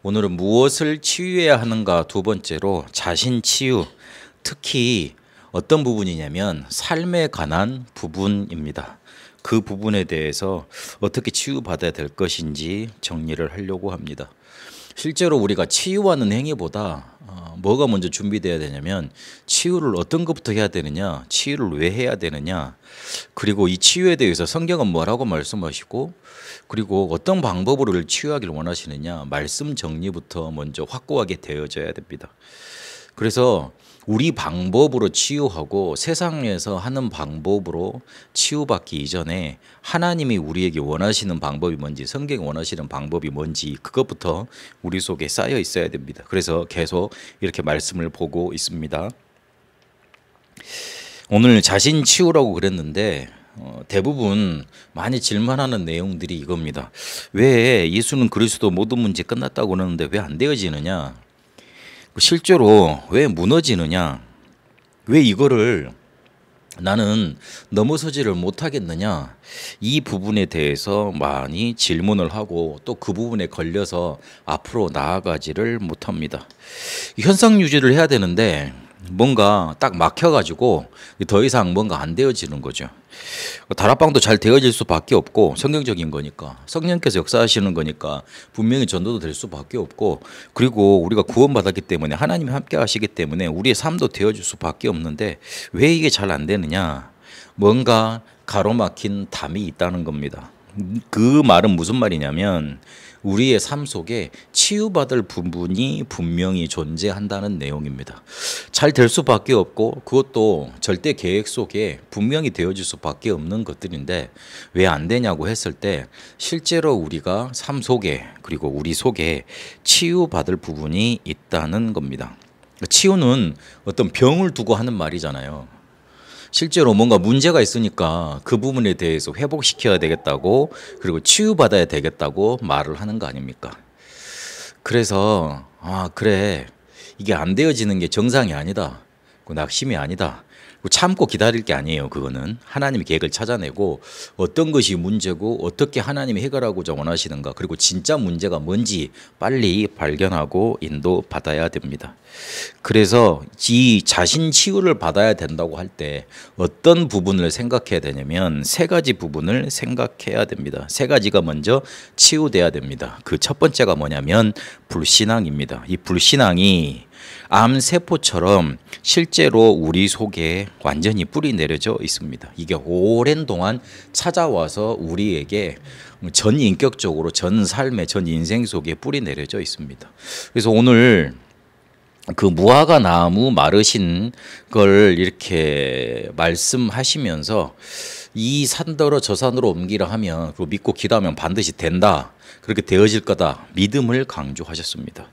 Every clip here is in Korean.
오늘은 무엇을 치유해야 하는가 두 번째로 자신 치유, 특히 어떤 부분이냐면 삶에 관한 부분입니다. 그 부분에 대해서 어떻게 치유받아야 될 것인지 정리를 하려고 합니다. 실제로 우리가 치유하는 행위보다 뭐가 먼저 준비돼야 되냐면 치유를 어떤 것부터 해야 되느냐, 치유를 왜 해야 되느냐, 그리고 이 치유에 대해서 성경은 뭐라고 말씀하시고, 그리고 어떤 방법으로 치유하기를 원하시느냐, 말씀 정리부터 먼저 확고하게 되어져야 됩니다. 그래서 우리 방법으로 치유하고 세상에서 하는 방법으로 치유받기 이전에 하나님이 우리에게 원하시는 방법이 뭔지, 성경이 원하시는 방법이 뭔지 그것부터 우리 속에 쌓여 있어야 됩니다. 그래서 계속 이렇게 말씀을 보고 있습니다. 오늘 자신 치유라고 그랬는데 대부분 많이 질문하는 내용들이 이겁니다. 왜 예수는 그리스도 모든 문제 끝났다고 그러는데 왜 안 되어지느냐? 실제로 왜 무너지느냐? 왜 이거를 나는 넘어서지를 못하겠느냐? 이 부분에 대해서 많이 질문을 하고 또 그 부분에 걸려서 앞으로 나아가지를 못합니다. 현상 유지를 해야 되는데 뭔가 딱 막혀가지고 더 이상 뭔가 안 되어지는 거죠. 다락방도 잘 되어질 수밖에 없고 성경적인 거니까, 성령께서 역사하시는 거니까 분명히 전도도 될 수밖에 없고, 그리고 우리가 구원받았기 때문에 하나님이 함께 하시기 때문에 우리의 삶도 되어질 수밖에 없는데 왜 이게 잘 안 되느냐? 뭔가 가로막힌 담이 있다는 겁니다. 그 말은 무슨 말이냐면 우리의 삶 속에 치유받을 부분이 분명히 존재한다는 내용입니다. 잘 될 수밖에 없고 그것도 절대 계획 속에 분명히 되어질 수밖에 없는 것들인데 왜 안 되냐고 했을 때 실제로 우리가 삶 속에, 그리고 우리 속에 치유받을 부분이 있다는 겁니다. 치유는 어떤 병을 두고 하는 말이잖아요. 실제로 뭔가 문제가 있으니까 그 부분에 대해서 회복시켜야 되겠다고, 그리고 치유받아야 되겠다고 말을 하는 거 아닙니까? 그래서 그래, 이게 안 되어지는 게 정상이 아니다, 낙심이 아니다, 참고 기다릴 게 아니에요. 그거는 하나님의 계획을 찾아내고 어떤 것이 문제고 어떻게 하나님이 해결하고자 원하시는가, 그리고 진짜 문제가 뭔지 빨리 발견하고 인도받아야 됩니다. 그래서 이 자신 치유를 받아야 된다고 할 때 어떤 부분을 생각해야 되냐면 세 가지 부분을 생각해야 됩니다. 세 가지가 먼저 치유돼야 됩니다. 그 첫 번째가 뭐냐면 불신앙입니다. 이 불신앙이 암세포처럼 실제로 우리 속에 완전히 뿌리 내려져 있습니다. 이게 오랜 동안 찾아와서 우리에게 전 인격적으로 전 삶의 전 인생 속에 뿌리 내려져 있습니다. 그래서 오늘 그 무화과 나무 마르신 걸 이렇게 말씀하시면서 이 산더러 저 산으로 옮기라 하면, 그리고 믿고 기도하면 반드시 된다, 그렇게 되어질 거다, 믿음을 강조하셨습니다.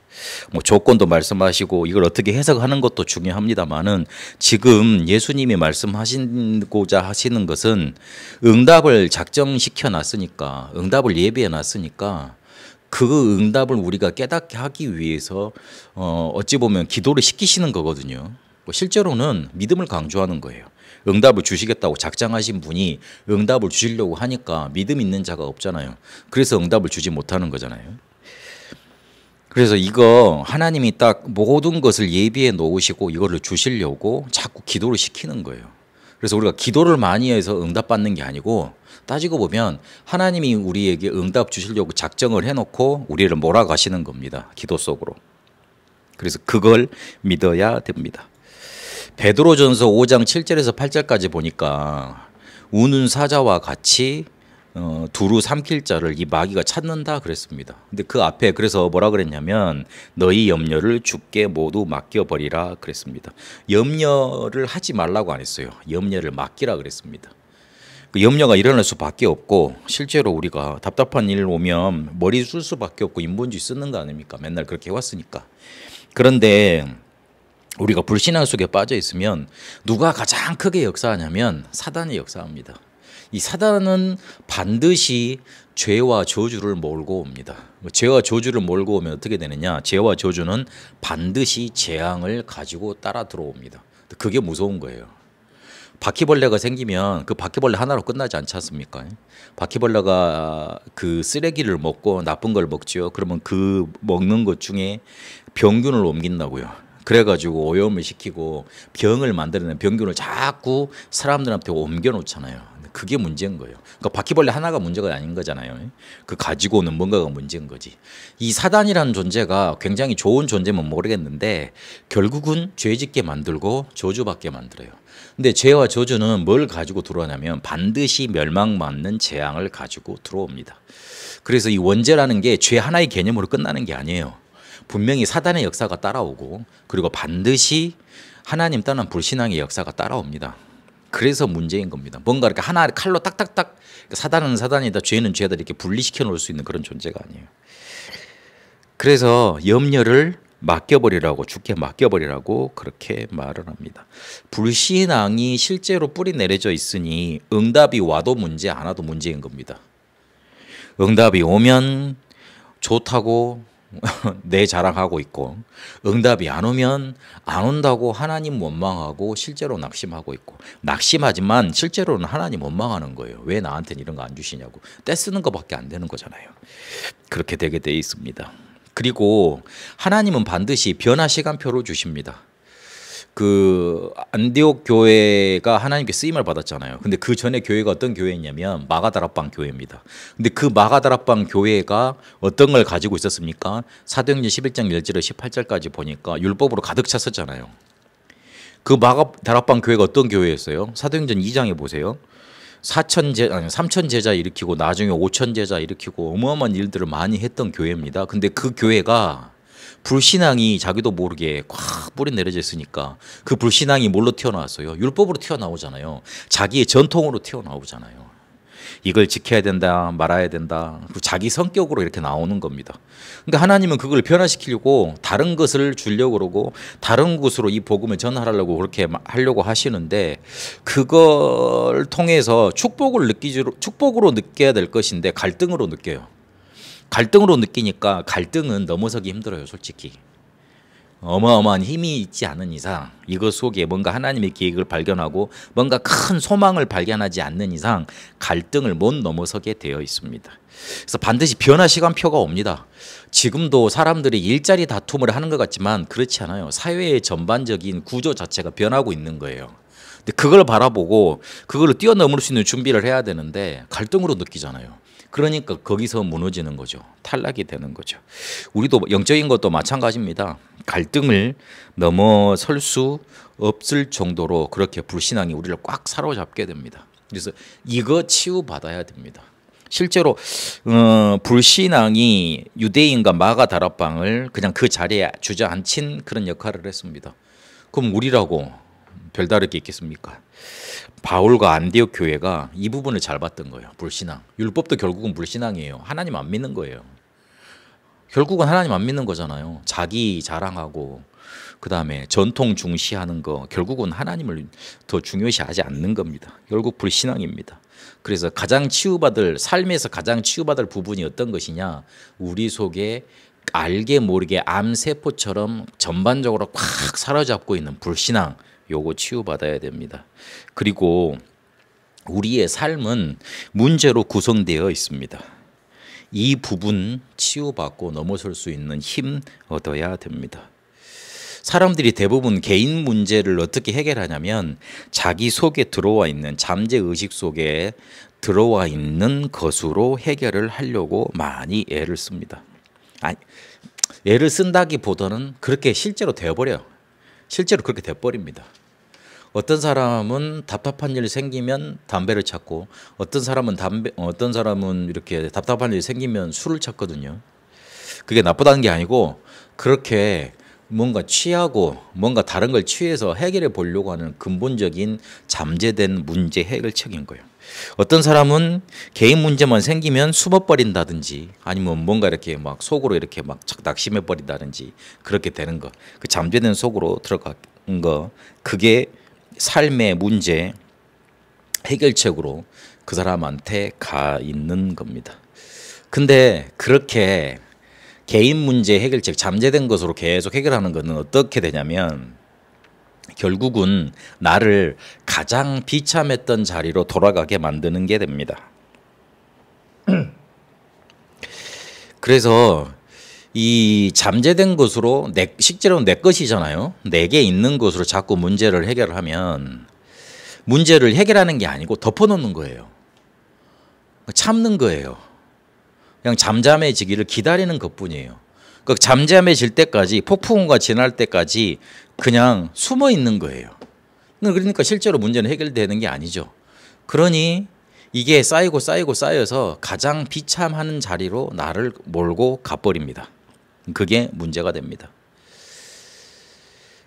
뭐 조건도 말씀하시고 이걸 어떻게 해석하는 것도 중요합니다만은 지금 예수님이 말씀하시고자 하시는 것은 응답을 작정시켜 놨으니까, 응답을 예비해 놨으니까 그 응답을 우리가 깨닫게 하기 위해서 어찌 보면 기도를 시키시는 거거든요. 실제로는 믿음을 강조하는 거예요. 응답을 주시겠다고 작정하신 분이 응답을 주시려고 하니까 믿음 있는 자가 없잖아요. 그래서 응답을 주지 못하는 거잖아요. 그래서 이거 하나님이 딱 모든 것을 예비해 놓으시고 이거를 주시려고 자꾸 기도를 시키는 거예요. 그래서 우리가 기도를 많이 해서 응답받는 게 아니고, 따지고 보면 하나님이 우리에게 응답 주시려고 작정을 해놓고 우리를 몰아가시는 겁니다. 기도 속으로. 그래서 그걸 믿어야 됩니다. 베드로전서 5장 7절에서 8절까지 보니까 우는 사자와 같이 두루 삼킬 자를 이 마귀가 찾는다 그랬습니다. 근데 그 앞에 그래서 뭐라 그랬냐면 너희 염려를 주께 모두 맡겨버리라 그랬습니다. 염려를 하지 말라고 안 했어요. 염려를 맡기라 그랬습니다. 그 염려가 일어날 수밖에 없고, 실제로 우리가 답답한 일 오면 머리 쓸 수밖에 없고 인본주의 쓰는 거 아닙니까? 맨날 그렇게 해왔으니까. 그런데 우리가 불신앙 속에 빠져 있으면 누가 가장 크게 역사하냐면 사단이 역사합니다. 이 사단은 반드시 죄와 저주를 몰고 옵니다. 죄와 저주를 몰고 오면 어떻게 되느냐? 죄와 저주는 반드시 재앙을 가지고 따라 들어옵니다. 그게 무서운 거예요. 바퀴벌레가 생기면 그 바퀴벌레 하나로 끝나지 않지 않습니까? 바퀴벌레가 그 쓰레기를 먹고 나쁜 걸 먹죠. 그러면 그 먹는 것 중에 병균을 옮긴다고요. 그래가지고 오염을 시키고 병을 만들어낸 병균을 자꾸 사람들한테 옮겨 놓잖아요. 그게 문제인 거예요. 그러니까 바퀴벌레 하나가 문제가 아닌 거잖아요. 그 가지고 오는 뭔가가 문제인 거지. 이 사단이라는 존재가 굉장히 좋은 존재면 모르겠는데 결국은 죄짓게 만들고 저주받게 만들어요. 근데 죄와 저주는 뭘 가지고 들어오냐면 반드시 멸망받는 재앙을 가지고 들어옵니다. 그래서 이 원죄라는 게 죄 하나의 개념으로 끝나는 게 아니에요. 분명히 사단의 역사가 따라오고 그리고 반드시 하나님 떠난 불신앙의 역사가 따라옵니다. 그래서 문제인 겁니다. 뭔가 이렇게 하나 칼로 딱딱딱 사단은 사단이다, 죄는 죄다 이렇게 분리시켜 놓을 수 있는 그런 존재가 아니에요. 그래서 염려를 맡겨버리라고, 주께 맡겨버리라고 그렇게 말을 합니다. 불신앙이 실제로 뿌리 내려져 있으니 응답이 와도 문제, 안 와도 문제인 겁니다. 응답이 오면 좋다고 내 자랑하고 있고 응답이 안 오면 안 온다고 하나님 원망하고 실제로 낙심하고 있고 낙심하지만 실제로는 하나님 원망하는 거예요. 왜 나한테는 이런 거 안 주시냐고. 떼쓰는 것밖에 안 되는 거잖아요. 그렇게 되게 돼 있습니다. 그리고 하나님은 반드시 변화 시간표를 주십니다. 그 안디옥 교회가 하나님께 쓰임을 받았잖아요. 근데 그 전에 교회가 어떤 교회였냐면 마가다락방 교회입니다. 근데 그 마가다락방 교회가 어떤 걸 가지고 있었습니까? 사도행전 11장 1절에서 18절까지 보니까 율법으로 가득 찼었잖아요. 그 마가다락방 교회가 어떤 교회였어요? 사도행전 2장에 보세요. 3천 제자 일으키고 나중에 5천 제자 일으키고 어마어마한 일들을 많이 했던 교회입니다. 근데 그 교회가 불신앙이 자기도 모르게 꽉 뿌리 내려져 있으니까 그 불신앙이 뭘로 튀어나왔어요? 율법으로 튀어나오잖아요. 자기의 전통으로 튀어나오잖아요. 이걸 지켜야 된다, 말아야 된다. 그리고 자기 성격으로 이렇게 나오는 겁니다. 그러니까 하나님은 그걸 변화시키려고 다른 것을 주려고 그러고 다른 곳으로 이 복음을 전하려고 그렇게 하려고 하시는데 그걸 통해서 축복으로 느껴야 될 것인데 갈등으로 느껴요. 갈등으로 느끼니까 갈등은 넘어서기 힘들어요, 솔직히. 어마어마한 힘이 있지 않은 이상 이것 속에 뭔가 하나님의 계획을 발견하고 뭔가 큰 소망을 발견하지 않는 이상 갈등을 못 넘어서게 되어 있습니다. 그래서 반드시 변화 시간표가 옵니다. 지금도 사람들이 일자리 다툼을 하는 것 같지만 그렇지 않아요. 사회의 전반적인 구조 자체가 변하고 있는 거예요. 근데 그걸 바라보고 그걸 뛰어넘을 수 있는 준비를 해야 되는데 갈등으로 느끼잖아요. 그러니까 거기서 무너지는 거죠. 탈락이 되는 거죠. 우리도 영적인 것도 마찬가지입니다. 갈등을 넘어설 수 없을 정도로 그렇게 불신앙이 우리를 꽉 사로잡게 됩니다. 그래서 이거 치유받아야 됩니다. 실제로 불신앙이 유대인과 마가다락방을 그냥 그 자리에 주저앉힌 그런 역할을 했습니다. 그럼 우리라고 별다르게 있겠습니까? 바울과 안디옥 교회가 이 부분을 잘 봤던 거예요. 불신앙. 율법도 결국은 불신앙이에요. 하나님 안 믿는 거예요. 결국은 하나님 안 믿는 거잖아요. 자기 자랑하고 그다음에 전통 중시하는 거 결국은 하나님을 더 중요시하지 않는 겁니다. 결국 불신앙입니다. 그래서 삶에서 가장 치유받을 부분이 어떤 것이냐? 우리 속에 알게 모르게 암세포처럼 전반적으로 꽉 사로잡고 있는 불신앙, 요거 치유받아야 됩니다. 그리고 우리의 삶은 문제로 구성되어 있습니다. 이 부분 치유받고 넘어설 수 있는 힘 얻어야 됩니다. 사람들이 대부분 개인 문제를 어떻게 해결하냐면 자기 속에 들어와 있는 잠재의식 속에 들어와 있는 것으로 해결을 하려고 많이 애를 씁니다. 아니, 애를 쓴다기보다는 그렇게 실제로 되어버려요. 실제로 그렇게 돼버립니다. 어떤 사람은 답답한 일이 생기면 담배를 찾고 어떤 사람은 이렇게 답답한 일이 생기면 술을 찾거든요. 그게 나쁘다는 게 아니고 그렇게 뭔가 취하고 뭔가 다른 걸 취해서 해결해 보려고 하는 근본적인 잠재된 문제 해결책인 거예요. 어떤 사람은 개인 문제만 생기면 숨어버린다든지 아니면 뭔가 이렇게 막 속으로 이렇게 막 낙심해 버린다든지 그렇게 되는 거. 그 잠재된 속으로 들어간 거. 그게 삶의 문제 해결책으로 그 사람한테 가 있는 겁니다. 근데 그렇게 개인 문제 해결책 잠재된 것으로 계속 해결하는 것은 어떻게 되냐면 결국은 나를 가장 비참했던 자리로 돌아가게 만드는 게 됩니다. 그래서 이 잠재된 것으로 실제로는 내 것이잖아요. 내게 있는 것으로 자꾸 문제를 해결하면 문제를 해결하는 게 아니고 덮어놓는 거예요. 참는 거예요. 그냥 잠잠해지기를 기다리는 것뿐이에요. 그 잠잠해질 때까지 폭풍우가 지날 때까지 그냥 숨어 있는 거예요. 그러니까 실제로 문제는 해결되는 게 아니죠. 그러니 이게 쌓이고 쌓이고 쌓여서 가장 비참한 자리로 나를 몰고 가버립니다. 그게 문제가 됩니다.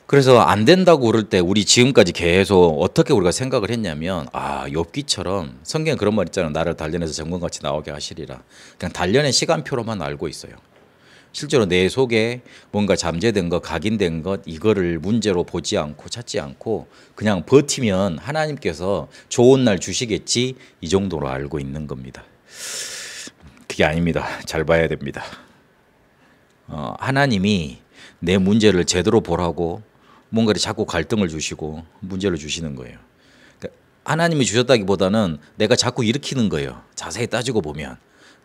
그래서 안 된다고 그럴 때 우리 지금까지 계속 어떻게 우리가 생각을 했냐면 욥기처럼 성경에 그런 말 있잖아요. 나를 단련해서 정금같이 나오게 하시리라. 그냥 단련의 시간표로만 알고 있어요. 실제로 내 속에 뭔가 잠재된 것, 각인된 것 이거를 문제로 보지 않고 찾지 않고 그냥 버티면 하나님께서 좋은 날 주시겠지 이 정도로 알고 있는 겁니다. 그게 아닙니다. 잘 봐야 됩니다. 하나님이 내 문제를 제대로 보라고 뭔가를 자꾸 갈등을 주시고 문제를 주시는 거예요. 그러니까 하나님이 주셨다기보다는 내가 자꾸 일으키는 거예요. 자세히 따지고 보면.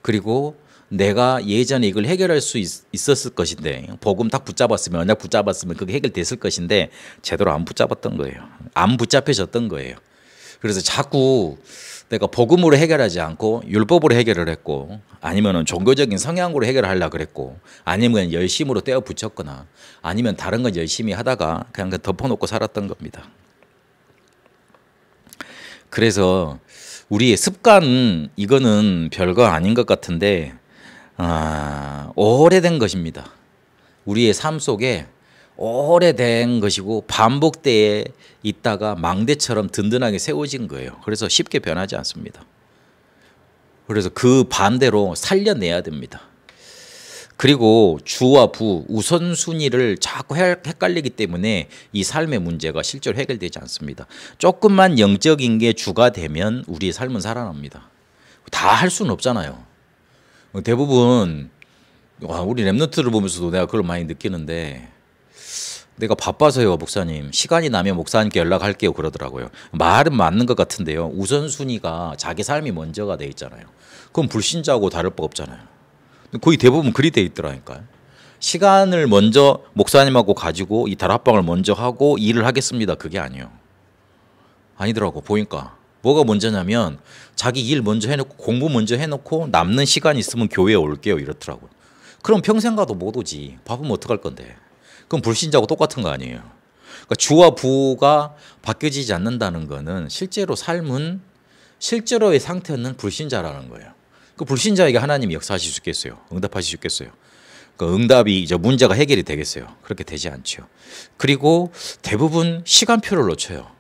그리고 내가 예전에 이걸 해결할 수 있었을 것인데 복음 딱 붙잡았으면 언약 붙잡았으면 그게 해결됐을 것인데 제대로 안 붙잡았던 거예요. 안 붙잡혀졌던 거예요. 그래서 자꾸 내가 복음으로 해결하지 않고 율법으로 해결을 했고 아니면 종교적인 성향으로 해결하려고 그랬고 아니면 열심으로 떼어 붙였거나 아니면 다른 건 열심히 하다가 그냥 덮어놓고 살았던 겁니다. 그래서 우리의 습관은 이거는 별거 아닌 것 같은데 오래된 것입니다. 우리의 삶 속에 오래된 것이고 반복되어 있다가 망대처럼 든든하게 세워진 거예요. 그래서 쉽게 변하지 않습니다. 그래서 그 반대로 살려내야 됩니다. 그리고 주와 부, 우선순위를 자꾸 헷갈리기 때문에 이 삶의 문제가 실제로 해결되지 않습니다. 조금만 영적인 게 주가 되면 우리의 삶은 살아납니다. 다 할 수는 없잖아요. 대부분 우리 랩런트를 보면서도 내가 그걸 많이 느끼는데 내가 바빠서요 목사님 시간이 나면 목사님께 연락할게요 그러더라고요. 말은 맞는 것 같은데요 우선순위가 자기 삶이 먼저가 돼 있잖아요. 그럼 불신자하고 다를 바 없잖아요. 거의 대부분 그리 돼 있더라니까요. 시간을 먼저 목사님하고 가지고 이 다락방을 먼저 하고 일을 하겠습니다 그게 아니에요. 아니더라고. 보니까 뭐가 먼저냐면 자기 일 먼저 해놓고 공부 먼저 해놓고 남는 시간 있으면 교회에 올게요 이렇더라고요. 그럼 평생 가도 못 오지. 밥은 어떡할 건데. 그럼 불신자하고 똑같은 거 아니에요. 그러니까 주와 부가 바뀌어지지 않는다는 거는 실제로 삶은 실제로의 상태는 불신자라는 거예요. 그 불신자에게 하나님이 역사하실 수 있겠어요? 응답하실 수 있겠어요? 그 응답이 이제 문제가 해결이 되겠어요? 그렇게 되지 않죠. 그리고 대부분 시간표를 놓쳐요.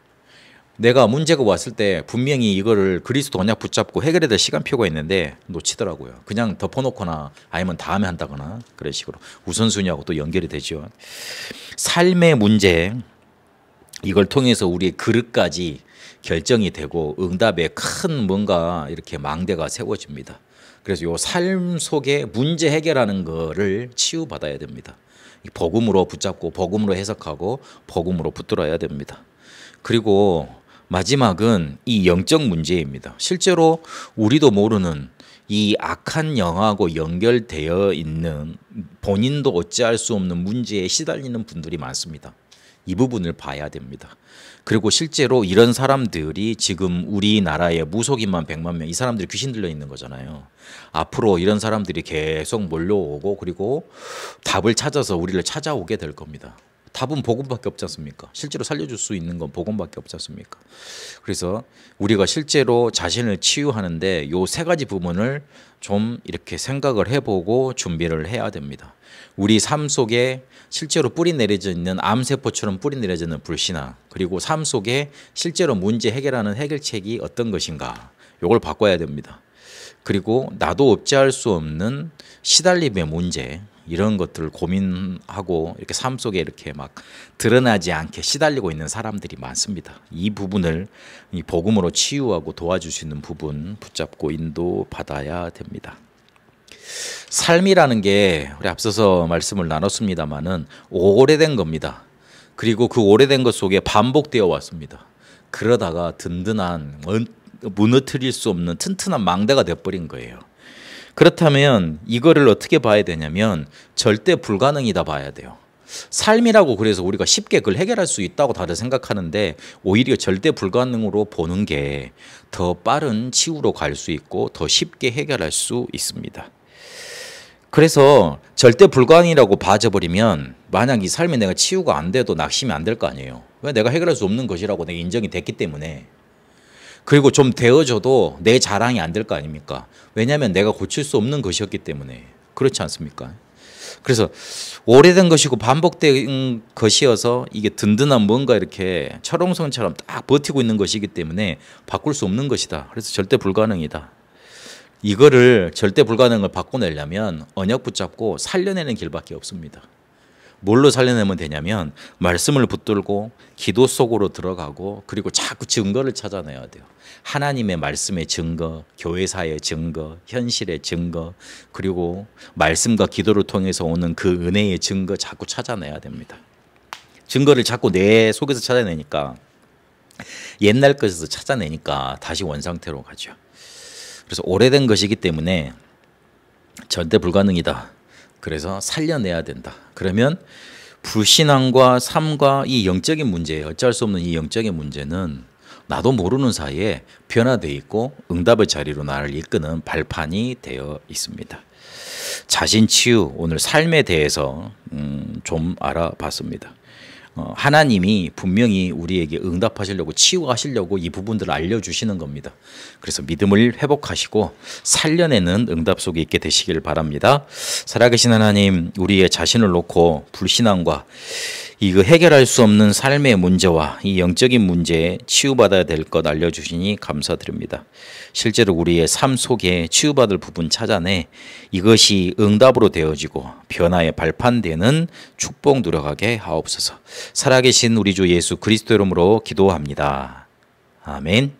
내가 문제가 왔을 때 분명히 이거를 그리스도 언약 붙잡고 해결해야 될 시간표가 있는데 놓치더라고요. 그냥 덮어놓거나 아니면 다음에 한다거나 그런 식으로 우선순위하고 또 연결이 되죠. 삶의 문제 이걸 통해서 우리의 그릇까지 결정이 되고 응답에 큰 뭔가 이렇게 망대가 세워집니다. 그래서 이 삶 속에 문제 해결하는 거를 치유받아야 됩니다. 복음으로 붙잡고 복음으로 해석하고 복음으로 붙들어야 됩니다. 그리고 마지막은 이 영적 문제입니다. 실제로 우리도 모르는 이 악한 영하고 연결되어 있는 본인도 어찌할 수 없는 문제에 시달리는 분들이 많습니다. 이 부분을 봐야 됩니다. 그리고 실제로 이런 사람들이 지금 우리나라에 무속인만 100만 명, 이 사람들이 귀신 들려 있는 거잖아요. 앞으로 이런 사람들이 계속 몰려오고 그리고 답을 찾아서 우리를 찾아오게 될 겁니다. 답은 복음밖에 없지 않습니까? 실제로 살려줄 수 있는 건 복음밖에 없지 않습니까? 그래서 우리가 실제로 자신을 치유하는데 요 세 가지 부분을 좀 이렇게 생각을 해보고 준비를 해야 됩니다. 우리 삶 속에 실제로 뿌리 내려져 있는 암세포처럼 뿌리 내려져 있는 불신앙, 그리고 삶 속에 실제로 문제 해결하는 해결책이 어떤 것인가, 요걸 바꿔야 됩니다. 그리고 나도 없지할 수 없는 시달림의 문제, 이런 것들을 고민하고 이렇게 삶 속에 이렇게 막 드러나지 않게 시달리고 있는 사람들이 많습니다. 이 부분을 이 복음으로 치유하고 도와줄 수 있는 부분 붙잡고 인도받아야 됩니다. 삶이라는 게 우리 앞서서 말씀을 나눴습니다마는 오래된 겁니다. 그리고 그 오래된 것 속에 반복되어 왔습니다. 그러다가 든든한 무너뜨릴 수 없는 튼튼한 망대가 돼버린 거예요. 그렇다면 이거를 어떻게 봐야 되냐면 절대 불가능이다 봐야 돼요. 삶이라고 그래서 우리가 쉽게 그걸 해결할 수 있다고 다들 생각하는데 오히려 절대 불가능으로 보는 게 더 빠른 치유로 갈 수 있고 더 쉽게 해결할 수 있습니다. 그래서 절대 불가능이라고 봐져버리면 만약 이 삶에 내가 치유가 안 돼도 낙심이 안 될 거 아니에요. 왜? 내가 해결할 수 없는 것이라고 내가 인정이 됐기 때문에. 그리고 좀 되어져도 내 자랑이 안 될 거 아닙니까? 왜냐하면 내가 고칠 수 없는 것이었기 때문에. 그렇지 않습니까? 그래서 오래된 것이고 반복된 것이어서 이게 든든한 뭔가 이렇게 철옹성처럼 딱 버티고 있는 것이기 때문에 바꿀 수 없는 것이다. 그래서 절대 불가능이다. 이거를 절대 불가능을 바꿔내려면 언약 붙잡고 살려내는 길밖에 없습니다. 뭘로 살려내면 되냐면 말씀을 붙들고 기도 속으로 들어가고 그리고 자꾸 증거를 찾아내야 돼요. 하나님의 말씀의 증거, 교회사의 증거, 현실의 증거, 그리고 말씀과 기도를 통해서 오는 그 은혜의 증거 자꾸 찾아내야 됩니다. 증거를 자꾸 내 속에서 찾아내니까 옛날 것에서 찾아내니까 다시 원상태로 가죠. 그래서 오래된 것이기 때문에 절대 불가능이다. 그래서 살려내야 된다. 그러면 불신앙과 삶과 이 영적인 문제, 어쩔 수 없는 이 영적인 문제는 나도 모르는 사이에 변화되어 있고 응답의 자리로 나를 이끄는 발판이 되어 있습니다. 자신 치유, 오늘 삶에 대해서 좀 알아봤습니다. 하나님이 분명히 우리에게 응답하시려고 치유하시려고 이 부분들을 알려주시는 겁니다. 그래서 믿음을 회복하시고 살려내는 응답 속에 있게 되시길 바랍니다. 살아계신 하나님, 우리의 자신을 놓고 불신앙과 이거 해결할 수 없는 삶의 문제와 이 영적인 문제에 치유받아야 될 것 알려주시니 감사드립니다. 실제로 우리의 삶 속에 치유받을 부분 찾아내 이것이 응답으로 되어지고 변화의 발판되는 축복 누려가게 하옵소서. 살아계신 우리 주 예수 그리스도 이름으로 기도합니다. 아멘.